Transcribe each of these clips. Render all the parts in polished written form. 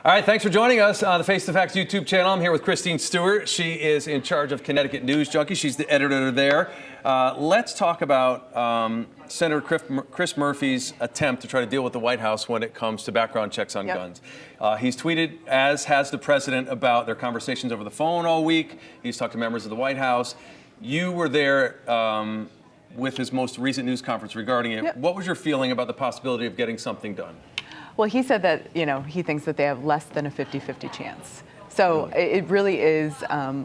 All right, thanks for joining us on the Face the Facts YouTube channel. I'm here with Christine Stuart. She is in charge of Connecticut News Junkie. She's the editor there. Let's talk about Senator Chris Murphy's attempt to try to deal with the White House when it comes to background checks on guns. He's tweeted, as has the president, about their conversations over the phone all week. He's talked to members of the White House. You were there with his most recent news conference regarding it. What was your feeling about the possibility of getting something done? Well, he said that, he thinks that they have less than a 50-50 chance. So it really is,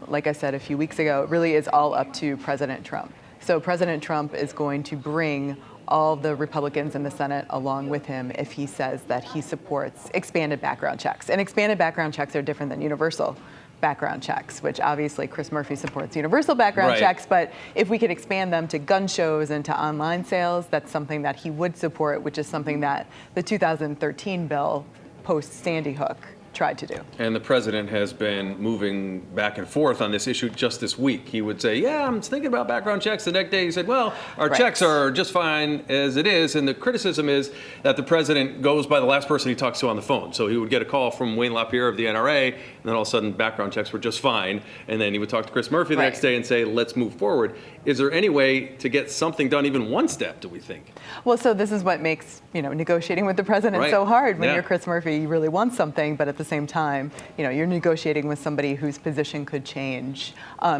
like I said a few weeks ago, it really is all up to President Trump. So President Trump is going to bring all the Republicans in the Senate along with him if he says that he supports expanded background checks. And expanded background checks are different than universal background checks, which obviously Chris Murphy supports universal background checks, but if we could expand them to gun shows and to online sales, that's something that he would support, which is something that the 2013 bill post-Sandy Hook tried to do. And the president has been moving back and forth on this issue just this week. He would say, yeah, I'm thinking about background checks. The next day he said, well, our checks are just fine as it is. And the criticism is that the president goes by the last person he talks to on the phone. So he would get a call from Wayne LaPierre of the NRA, and then all of a sudden background checks were just fine. And then he would talk to Chris Murphy the next day and say, let's move forward. Is there any way to get something done even one step, do we think? Well, so this is what makes, negotiating with the president so hard. When you're Chris Murphy, you really want something, but at the same time, you're negotiating with somebody whose position could change.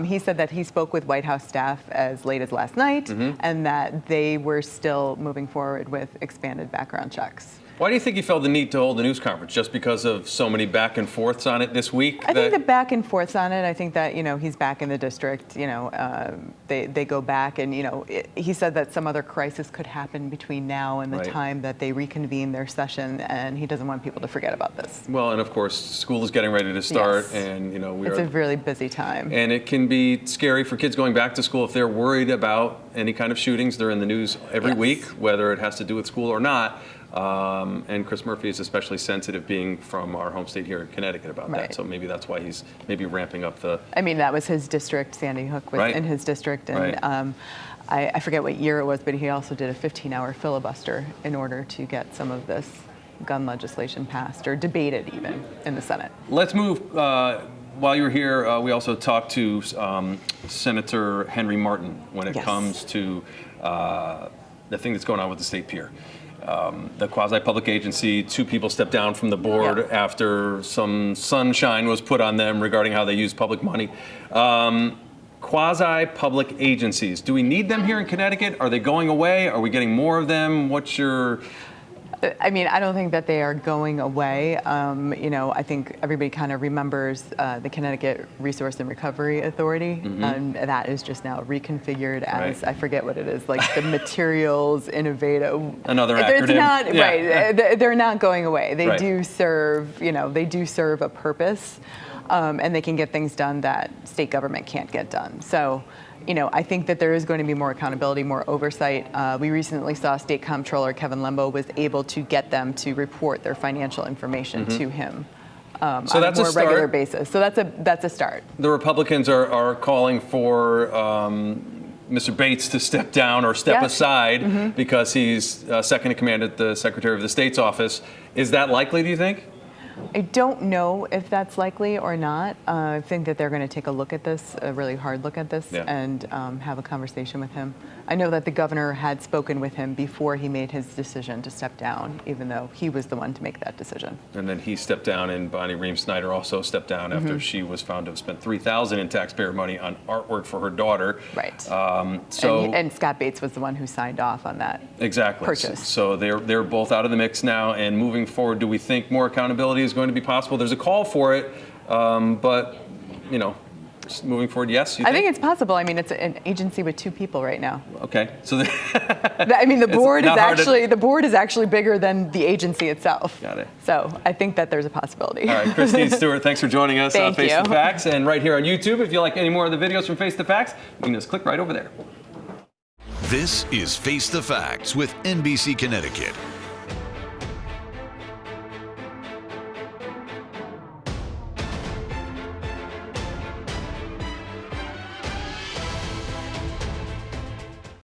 He said that he spoke with White House staff as late as last night, and that they were still moving forward with expanded background checks. Why do you think he felt the need to hold a news conference? Just because of so many back and forths on it this week? I think the back and forths on it, I think that, he's back in the district, they go back and, he said that some other crisis could happen between now and the time that they reconvene their session, and he doesn't want people to forget about this. Well, and of course, school is getting ready to start, and, it's a really busy time. And it can be scary for kids going back to school if they're worried about any kind of shootings. They're in the news every week, whether it has to do with school or not. And Chris Murphy is especially sensitive, being from our home state here in Connecticut, about that. So maybe that's why he's maybe ramping up the... I mean, that was his district. Sandy Hook was in his district. And I forget what year it was, but he also did a 15-hour filibuster in order to get some of this gun legislation passed, or debated even, in the Senate. Let's move... While you were here, we also talked to Senator Henry Martin when it comes to the thing that's going on with the state pier. The Quasi-Public agency, 2 people stepped down from the board after some sunshine was put on them regarding how they use public money. Quasi-Public agencies, do we need them here in Connecticut? Are they going away? Are we getting more of them? What's your... I mean, I don't think that they are going away. I think everybody kind of remembers the Connecticut Resource and Recovery Authority, and that is just now reconfigured as, I forget what it is, like the Materials Innovative. Another acronym. It's not, they're not going away. They do serve, they do serve a purpose, and they can get things done that state government can't get done. So, I think that there is going to be more accountability, more oversight. We recently saw State Comptroller Kevin Lembo was able to get them to report their financial information to him on a more regular basis. So that's a start. The Republicans are calling for Mr. Bates to step down or step aside because he's second in command at the Secretary of the State's office. Is that likely, do you think? I don't know if that's likely or not. I think that they're going to take a look at this, a really hard look at this, and have a conversation with him. I know that the governor had spoken with him before he made his decision to step down, even though he was the one to make that decision. And then he stepped down, and Bonnie Ream-Snyder also stepped down after she was found to have spent $3,000 in taxpayer money on artwork for her daughter. And Scott Bates was the one who signed off on that purchase. So they're both out of the mix now, and moving forward, do we think more accountability is going to be possible? There's a call for it, but moving forward, yes. I think it's possible. I mean, it's an agency with 2 people right now. Okay, so I mean, the board is actually bigger than the agency itself. Got it. So I think that there's a possibility. All right, Christine Stuart, thanks for joining us on Face you. the Facts, and right here on YouTube. If you like any more of the videos from Face the Facts, you can just click right over there. This is Face the Facts with NBC Connecticut.